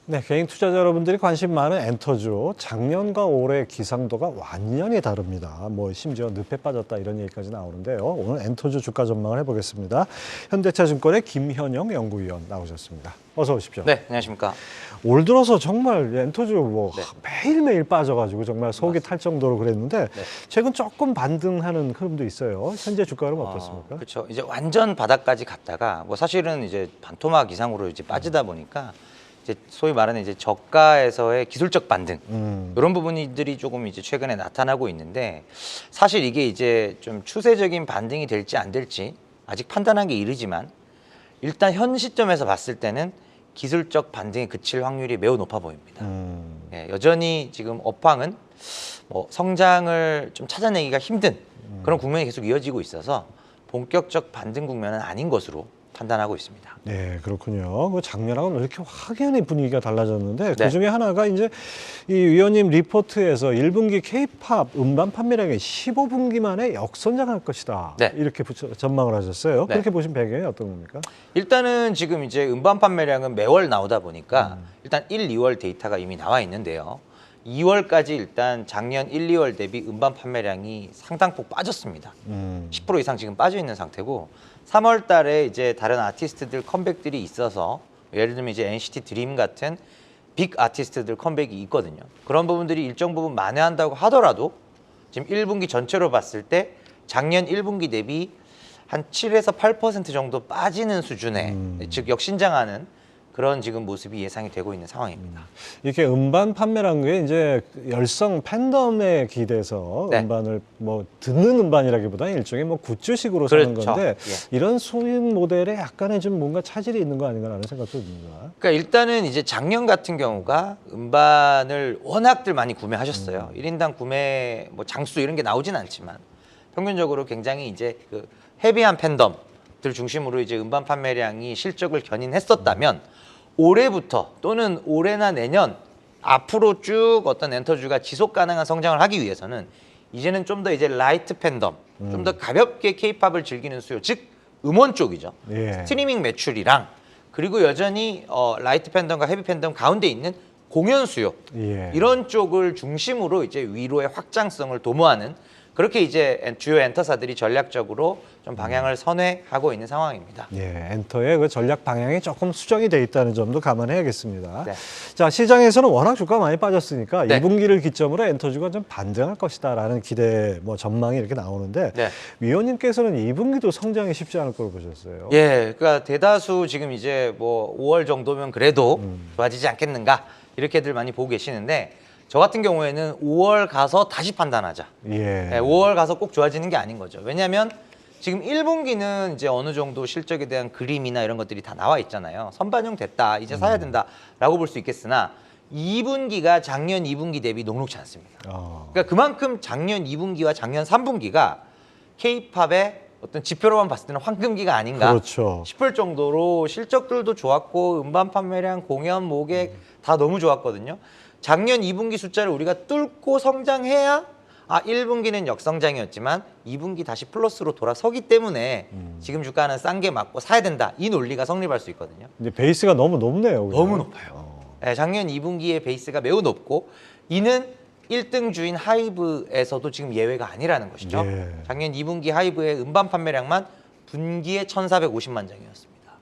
네, 개인 투자자 여러분들이 관심 많은 엔터주. 작년과 올해 기상도가 완전히 다릅니다. 뭐 심지어 늪에 빠졌다 이런 얘기까지 나오는데요. 오늘 엔터주 주가 전망을 해보겠습니다. 현대차증권의 김현영 연구위원 나오셨습니다. 어서 오십시오. 네, 안녕하십니까. 올 들어서 정말 엔터주 뭐 네. 매일매일 빠져가지고 정말 속이 탈 정도로 그랬는데 네. 최근 조금 반등하는 흐름도 있어요. 현재 주가는 어떻습니까? 그렇죠. 이제 완전 바닥까지 갔다가 뭐 사실은 이제 반토막 이상으로 이제 빠지다 보니까 이제 소위 말하는 이제 저가에서의 기술적 반등 이런 부분들이 조금 이제 최근에 나타나고 있는데 사실 이게 이제 좀 추세적인 반등이 될지 안 될지 아직 판단하기 이르지만 일단 현 시점에서 봤을 때는 기술적 반등에 그칠 확률이 매우 높아 보입니다. 예, 여전히 지금 업황은 뭐 성장을 좀 찾아내기가 힘든 그런 국면이 계속 이어지고 있어서 본격적 반등 국면은 아닌 것으로 판단하고 있습니다. 네, 그렇군요. 그 작년하고는 왜 이렇게 확연히 분위기가 달라졌는데 네. 그 중에 하나가 이제 이 위원님 리포트에서 1분기 K-팝 음반 판매량이 15분기 만에 역선장할 것이다. 네. 이렇게 전망을 하셨어요. 네. 그렇게 보신 배경이 어떤 겁니까? 일단은 지금 이제 음반 판매량은 매월 나오다 보니까 일단 1, 2월 데이터가 이미 나와 있는데요. 2월까지 일단 작년 1, 2월 대비 음반 판매량이 상당폭 빠졌습니다. 10% 이상 지금 빠져 있는 상태고 3월 달에 이제 다른 아티스트들 컴백들이 있어서 예를 들면 이제 NCT 드림 같은 빅 아티스트들 컴백이 있거든요. 그런 부분들이 일정 부분 만회한다고 하더라도 지금 1분기 전체로 봤을 때 작년 1분기 대비 한 7에서 8% 정도 빠지는 수준의 즉 역신장하는 그런 지금 모습이 예상이 되고 있는 상황입니다. 이렇게 음반 판매라는 게 이제 열성 팬덤에 기대서 네. 음반을 뭐 듣는 음반이라기보다는 일종의 뭐 굿즈식으로 사는 그렇죠. 건데 예. 이런 소액 모델에 약간의 좀 뭔가 차질이 있는 거 아닌가라는 생각도 듭니다. 그러니까 일단은 이제 작년 같은 경우가 음반을 워낙들 많이 구매하셨어요. 1인당 구매 뭐 장수 이런 게 나오진 않지만 평균적으로 굉장히 이제 그 헤비한 팬덤들 중심으로 이제 음반 판매량이 실적을 견인했었다면 올해부터 또는 올해나 내년 앞으로 쭉 어떤 엔터주가 지속 가능한 성장을 하기 위해서는 이제는 좀 더 이제 라이트 팬덤, 좀 더 가볍게 케이팝을 즐기는 수요, 즉 음원 쪽이죠. 예. 스트리밍 매출이랑 그리고 여전히 라이트 팬덤과 헤비 팬덤 가운데 있는 공연 수요 예. 이런 쪽을 중심으로 이제 위로의 확장성을 도모하는 그렇게 이제 주요 엔터사들이 전략적으로 좀 방향을 선회하고 있는 상황입니다. 예, 엔터의 그 전략 방향이 조금 수정이 돼 있다는 점도 감안해야겠습니다. 네. 자, 시장에서는 워낙 주가가 많이 빠졌으니까 네. 2분기를 기점으로 엔터주가 좀 반등할 것이다라는 기대, 뭐 전망이 이렇게 나오는데 네. 위원님께서는 2분기도 성장이 쉽지 않을 거로 보셨어요. 예, 그러니까 대다수 지금 이제 뭐 5월 정도면 그래도 좋아지지 않겠는가 이렇게들 많이 보고 계시는데 저 같은 경우에는 5월 가서 다시 판단하자. 예. 네, 5월 가서 꼭 좋아지는 게 아닌 거죠. 왜냐하면 지금 1분기는 이제 어느 정도 실적에 대한 그림이나 이런 것들이 다 나와 있잖아요. 선반영 됐다, 이제 사야 된다라고 볼 수 있겠으나 2분기가 작년 2분기 대비 녹록지 않습니다. 그러니까 그만큼 작년 2분기와 작년 3분기가 K-팝의 어떤 지표로만 봤을 때는 황금기가 아닌가 그렇죠. 싶을 정도로 실적들도 좋았고 음반 판매량, 공연, 모객 다 너무 좋았거든요. 작년 2분기 숫자를 우리가 뚫고 성장해야 1분기는 역성장이었지만 2분기 다시 플러스로 돌아서기 때문에 지금 주가는 싼 게 맞고 사야 된다. 이 논리가 성립할 수 있거든요. 이제 베이스가 너무 높네요. 그냥. 너무 높아요. 네, 작년 2분기의 베이스가 매우 높고 이는 1등 주인 하이브에서도 지금 예외가 아니라는 것이죠. 예. 작년 2분기 하이브의 음반 판매량만 분기에 1,450만 장이었습니다.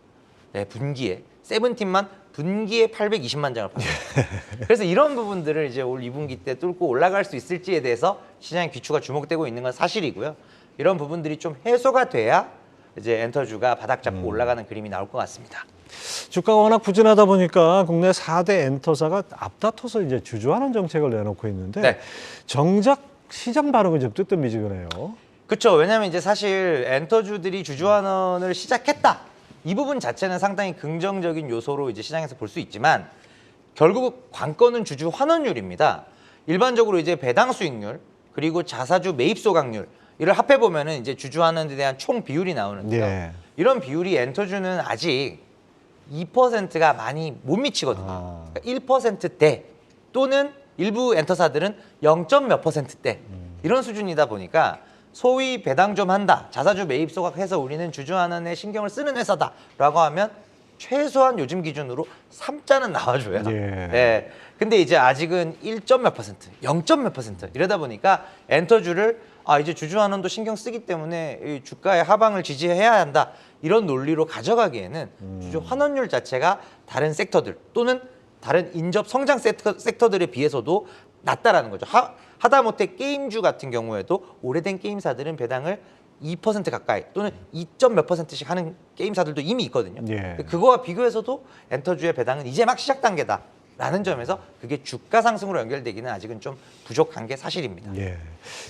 네, 분기에. 세븐틴만 분기에 820만 장을 팔았어요. 그래서 이런 부분들을 이제 올 2분기 때 뚫고 올라갈 수 있을지에 대해서 시장의 귀추가 주목되고 있는 건 사실이고요. 이런 부분들이 좀 해소가 돼야 이제 엔터주가 바닥 잡고 올라가는 그림이 나올 것 같습니다. 주가가 워낙 부진하다 보니까 국내 4대 엔터사가 앞다퉈서 이제 주주환원 정책을 내놓고 있는데 네. 정작 시장 반응은 좀 뜨뜻미지근해요. 그렇죠. 왜냐하면 이제 사실 엔터주들이 주주환원을 시작했다. 이 부분 자체는 상당히 긍정적인 요소로 이제 시장에서 볼 수 있지만 결국 관건은 주주 환원율입니다. 일반적으로 이제 배당 수익률 그리고 자사주 매입 소각률 이를 합해 보면은 이제 주주 환원에 대한 총 비율이 나오는데요. 예. 이런 비율이 엔터주는 아직 2%가 많이 못 미치거든요. 그러니까 1%대 또는 일부 엔터사들은 0몇 %대 이런 수준이다 보니까 소위 배당 좀 한다, 자사주 매입 소각해서 우리는 주주환원에 신경을 쓰는 회사다라고 하면 최소한 요즘 기준으로 3자는 나와줘요. 예. 네. 근데 이제 아직은 1점 몇 퍼센트, 0점 몇 퍼센트 이러다 보니까 엔터주를 이제 주주환원도 신경 쓰기 때문에 이 주가의 하방을 지지해야 한다 이런 논리로 가져가기에는 주주 환원율 자체가 다른 섹터들 또는 다른 인접 성장 섹터들에 비해서도 낮다라는 거죠. 하다못해 게임주 같은 경우에도 오래된 게임사들은 배당을 2% 가까이 또는 2점 몇 퍼센트씩 하는 게임사들도 이미 있거든요. 예. 그거와 비교해서도 엔터주의 배당은 이제 막 시작 단계다라는 점에서 그게 주가 상승으로 연결되기는 아직은 좀 부족한 게 사실입니다. 예.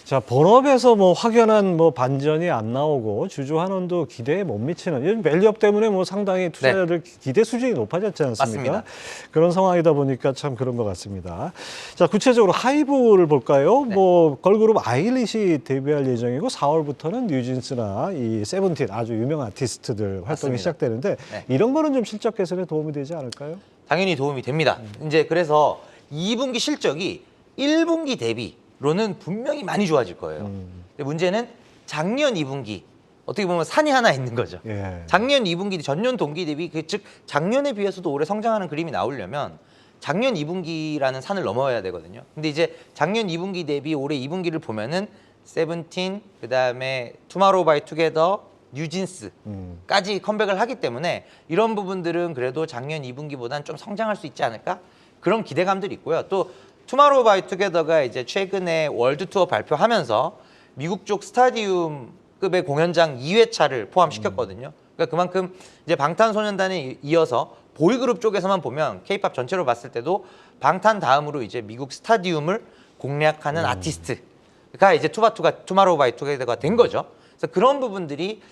자, 본업에서 뭐 확연한 뭐 반전이 안 나오고 주주 환원도 기대에 못 미치는 이런 밸류업 때문에 뭐 상당히 투자자들 기대 수준이 높아졌지 않습니까? 맞습니다. 그런 상황이다 보니까 참 그런 것 같습니다. 자, 구체적으로 하이브를 볼까요? 뭐 걸그룹 아일릿이 데뷔할 예정이고 4월부터는 뉴진스나 이 세븐틴 아주 유명한 아티스트들 활동이 맞습니다. 시작되는데 네. 이런 거는 좀 실적 개선에 도움이 되지 않을까요? 당연히 도움이 됩니다. 이제 그래서 2분기 실적이 1분기 대비로는 분명히 많이 좋아질 거예요. 근데 문제는 작년 2분기 어떻게 보면 산이 하나 있는 거죠. 예. 작년 2분기 전년 동기 대비 즉 작년에 비해서도 올해 성장하는 그림이 나오려면 작년 2분기라는 산을 넘어야 되거든요. 근데 이제 작년 2분기 대비 올해 2분기를 보면은 세븐틴 그다음에 투마로우 바이 투게더 뉴진스까지 컴백을 하기 때문에 이런 부분들은 그래도 작년 2분기보다는 좀 성장할 수 있지 않을까? 그런 기대감들이 있고요. 또 투마로우 바이 투게더가 이제 최근에 월드 투어 발표하면서 미국 쪽 스타디움급의 공연장 2회차를 포함시켰거든요. 그러니까 그만큼 이제 방탄소년단에 이어서 보이그룹 쪽에서만 보면 K-팝 전체로 봤을 때도 방탄 다음으로 이제 미국 스타디움을 공략하는 아티스트가 이제 투마로우 바이 투게더가 된 거죠. 그래서 그런 부분들이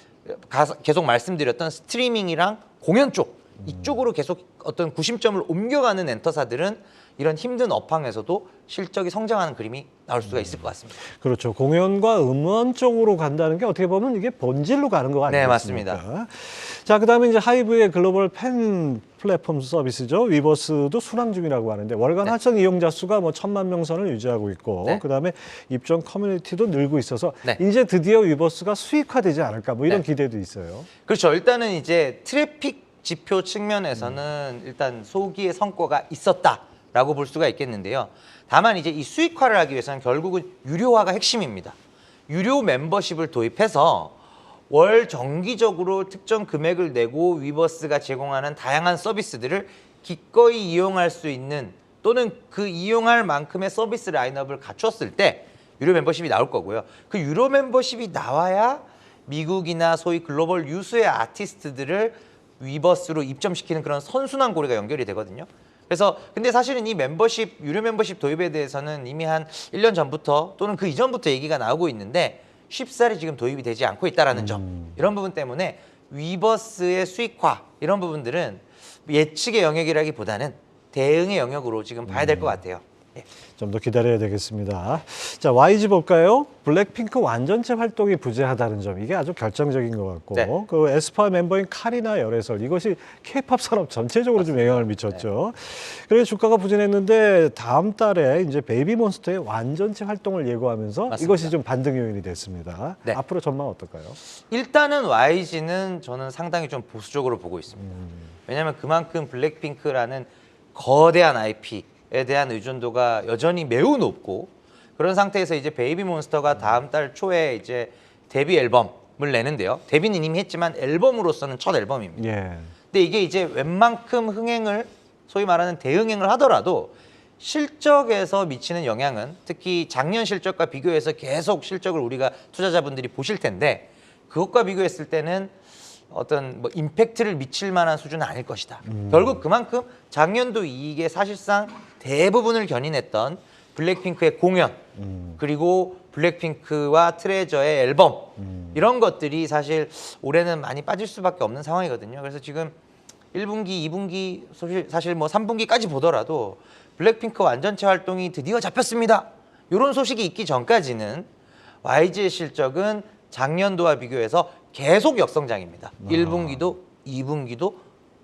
계속 말씀드렸던 스트리밍이랑 공연 쪽 이쪽으로 계속 어떤 구심점을 옮겨가는 엔터사들은 이런 힘든 업황에서도 실적이 성장하는 그림이 나올 수가 있을 것 같습니다. 그렇죠. 공연과 음원 쪽으로 간다는 게 어떻게 보면 이게 본질로 가는 거 아니겠습니까? 네, 맞습니다. 자, 그다음에 이제 하이브의 글로벌 팬 플랫폼 서비스죠. 위버스도 순항 중이라고 하는데 월간 네. 활성 이용자 수가 뭐 1,000만 명 선을 유지하고 있고 네. 그다음에 입점 커뮤니티도 늘고 있어서 네. 이제 드디어 위버스가 수익화되지 않을까 뭐 이런 네. 기대도 있어요. 그렇죠. 일단은 이제 트래픽 지표 측면에서는 일단 소기의 성과가 있었다라고 볼 수가 있겠는데요. 다만 이제 이 수익화를 하기 위해서는 결국은 유료화가 핵심입니다. 유료 멤버십을 도입해서 월 정기적으로 특정 금액을 내고 위버스가 제공하는 다양한 서비스들을 기꺼이 이용할 수 있는 또는 그 이용할 만큼의 서비스 라인업을 갖췄을 때 유료 멤버십이 나올 거고요. 그 유료 멤버십이 나와야 미국이나 소위 글로벌 유수의 아티스트들을 위버스로 입점시키는 그런 선순환 고리가 연결이 되거든요. 그래서 근데 사실은 이 멤버십, 유료 멤버십 도입에 대해서는 이미 한 1년 전부터 또는 그 이전부터 얘기가 나오고 있는데 쉽사리 지금 도입이 되지 않고 있다는 점. 이런 부분 때문에 위버스의 수익화 이런 부분들은 예측의 영역이라기보다는 대응의 영역으로 지금 봐야 될 것 같아요. 예. 좀 더 기다려야 되겠습니다. 자, YG 볼까요? 블랙핑크 완전체 활동이 부재하다는 점 이게 아주 결정적인 것 같고 네. 그 에스파 멤버인 카리나 열애설 이것이 K-팝 산업 전체적으로 좀 영향을 미쳤죠. 그래서 주가가 부진했는데 다음 달에 이제 베이비몬스터의 완전체 활동을 예고하면서 맞습니다. 이것이 좀 반등 요인이 됐습니다. 네. 앞으로 전망 어떨까요? 일단은 YG는 저는 상당히 좀 보수적으로 보고 있습니다. 왜냐하면 그만큼 블랙핑크라는 거대한 IP에 대한 의존도가 여전히 매우 높고 그런 상태에서 이제 베이비몬스터가 다음 달 초에 이제 데뷔 앨범을 내는데요. 데뷔는 이미 했지만 앨범으로서는 첫 앨범입니다. 예. 근데 이게 이제 웬만큼 흥행을 소위 말하는 대흥행을 하더라도 실적에서 미치는 영향은 특히 작년 실적과 비교해서 계속 실적을 우리가 투자자분들이 보실 텐데 그것과 비교했을 때는 어떤 뭐 임팩트를 미칠 만한 수준은 아닐 것이다. 결국 그만큼 작년도 이익의 사실상 대부분을 견인했던 블랙핑크의 공연 그리고 블랙핑크와 트레저의 앨범 이런 것들이 사실 올해는 많이 빠질 수밖에 없는 상황이거든요. 그래서 지금 1분기, 2분기 사실 뭐 3분기까지 보더라도 블랙핑크 완전체 활동이 드디어 잡혔습니다. 이런 소식이 있기 전까지는 YG의 실적은 작년도와 비교해서 계속 역성장입니다. 1분기도, 2분기도,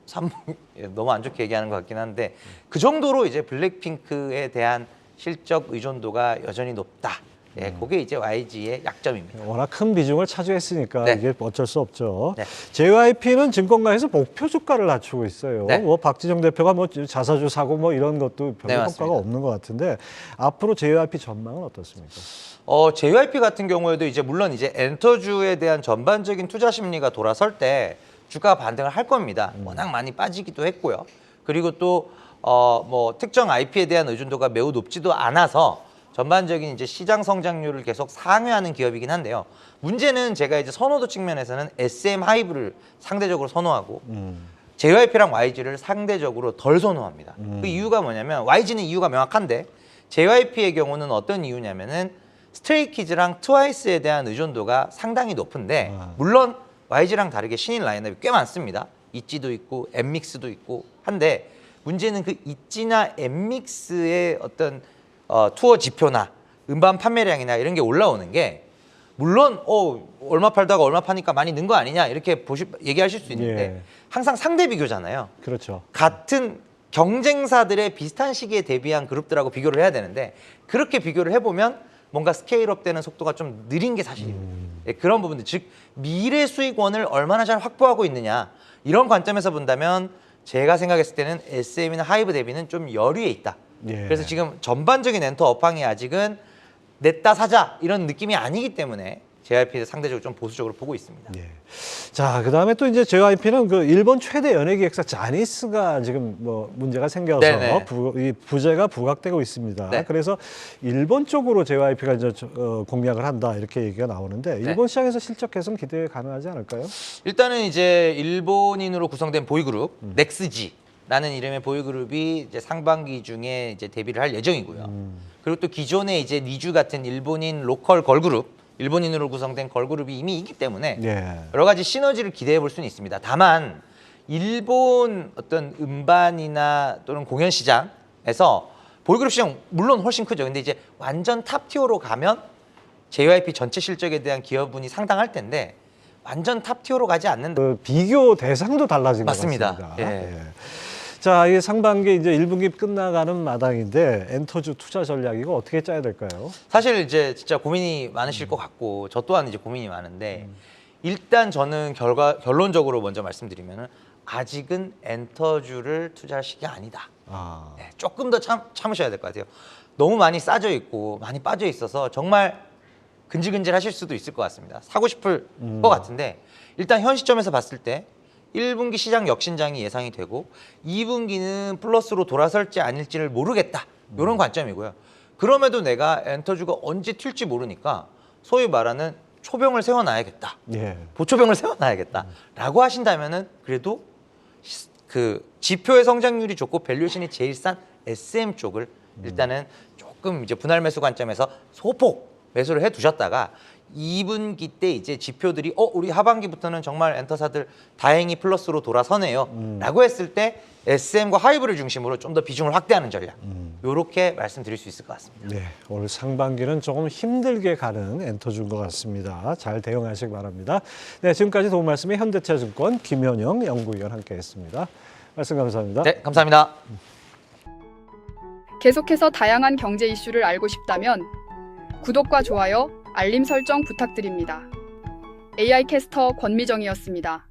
3분기 너무 안 좋게 얘기하는 것 같긴 한데 그 정도로 이제 블랙핑크에 대한 실적 의존도가 여전히 높다. 예, 그게 이제 YG의 약점입니다. 워낙 큰 비중을 차지했으니까 네. 이게 어쩔 수 없죠. 네. JYP는 증권가에서 목표 주가를 낮추고 있어요. 네. 뭐 박지정 대표가 뭐 자사주 사고 뭐 이런 것도 별로 네, 효과가 맞습니다. 없는 것 같은데 앞으로 JYP 전망은 어떻습니까? JYP 같은 경우에도 이제 물론 이제 엔터주에 대한 전반적인 투자 심리가 돌아설 때 주가가 반등을 할 겁니다. 워낙 많이 빠지기도 했고요. 그리고 또 뭐 특정 IP에 대한 의존도가 매우 높지도 않아서 전반적인 이제 시장 성장률을 계속 상회하는 기업이긴 한데요. 문제는 제가 이제 선호도 측면에서는 SM 하이브를 상대적으로 선호하고 JYP랑 YG를 상대적으로 덜 선호합니다. 그 이유가 뭐냐면 YG는 이유가 명확한데 JYP의 경우는 어떤 이유냐면은 스트레이키즈랑 트와이스에 대한 의존도가 상당히 높은데 물론 YG랑 다르게 신인 라인업이 꽤 많습니다. 있지도 있고 엠믹스도 있고 한데 문제는 그 있지나 엠믹스의 어떤 투어 지표나 음반 판매량이나 이런 게 올라오는 게 물론 얼마 팔다가 얼마 파니까 많이 는 거 아니냐 이렇게 얘기하실 수 있는데 예. 항상 상대 비교잖아요. 그렇죠. 같은 경쟁사들의 비슷한 시기에 대비한 그룹들하고 비교를 해야 되는데 그렇게 비교를 해보면 뭔가 스케일업 되는 속도가 좀 느린 게 사실입니다. 예, 그런 부분들, 즉 미래 수익원을 얼마나 잘 확보하고 있느냐 이런 관점에서 본다면 제가 생각했을 때는 SM이나 하이브 대비는 좀 여류에 있다. 예. 그래서 지금 전반적인 엔터 업황이 아직은 냈다 사자 이런 느낌이 아니기 때문에 JYP를 상대적으로 좀 보수적으로 보고 있습니다. 예. 자, 그다음에 또 이제 JYP는 그 일본 최대 연예 기획사 자니스가 지금 뭐 문제가 생겨서 네네. 이 부재가 부각되고 있습니다. 네. 그래서 일본 쪽으로 JYP가 이제 공략을 한다 이렇게 얘기가 나오는데 일본 시장에서 실적 개선 기대 가능하지 않을까요? 일단은 이제 일본인으로 구성된 보이그룹 넥스지라는 이름의 보이그룹이 이제 상반기 중에 이제 데뷔를 할 예정이고요. 그리고 또 기존에 이제 니쥬 같은 일본인 로컬 걸그룹, 일본인으로 구성된 걸그룹이 이미 있기 때문에 예. 여러 가지 시너지를 기대해 볼 수는 있습니다. 다만 일본 어떤 음반이나 또는 공연 시장에서 보이그룹 시장 물론 훨씬 크죠. 근데 이제 완전 탑티어로 가면 JYP 전체 실적에 대한 기여분이 상당할 텐데 완전 탑티어로 가지 않는다. 그 비교 대상도 달라진 맞습니다. 것 같습니다. 예. 자, 이 상반기 이제 1분기 끝나가는 마당인데 엔터주 투자 전략 이거 어떻게 짜야 될까요? 사실 이제 진짜 고민이 많으실 것 같고 저 또한 이제 고민이 많은데 일단 저는 결론적으로 먼저 말씀드리면은 아직은 엔터주를 투자할 시기가 아니다. 아, 네, 조금 더 참으셔야 될 것 같아요. 너무 많이 싸져 있고 많이 빠져 있어서 정말 근질근질 하실 수도 있을 것 같습니다. 사고 싶을 것 같은데 일단 현 시점에서 봤을 때 1분기 시장 역신장이 예상이 되고 2분기는 플러스로 돌아설지 아닐지를 모르겠다. 이런 관점이고요. 그럼에도 내가 엔터주가 언제 튈지 모르니까 소위 말하는 초병을 세워놔야겠다. 예. 보초병을 세워놔야겠다라고 하신다면은 그래도 그 지표의 성장률이 좋고 밸류에이션이 제일 싼 SM 쪽을 일단은 조금 이제 분할 매수 관점에서 소폭 매수를 해 두셨다가 2분기 때 이제 지표들이 우리 하반기부터는 정말 엔터사들 다행히 플러스로 돌아서네요 라고 했을 때 SM과 하이브를 중심으로 좀 더 비중을 확대하는 전략 요렇게 말씀드릴 수 있을 것 같습니다. 네, 올 상반기는 조금 힘들게 가는 엔터주인 것 같습니다. 잘 대응하시기 바랍니다. 네, 지금까지 도움 말씀이 현대차증권 김현영 연구위원 함께했습니다. 말씀 감사합니다. 네, 감사합니다. 계속해서 다양한 경제 이슈를 알고 싶다면 구독과 좋아요, 알림 설정 부탁드립니다. AI 캐스터 권미정이었습니다.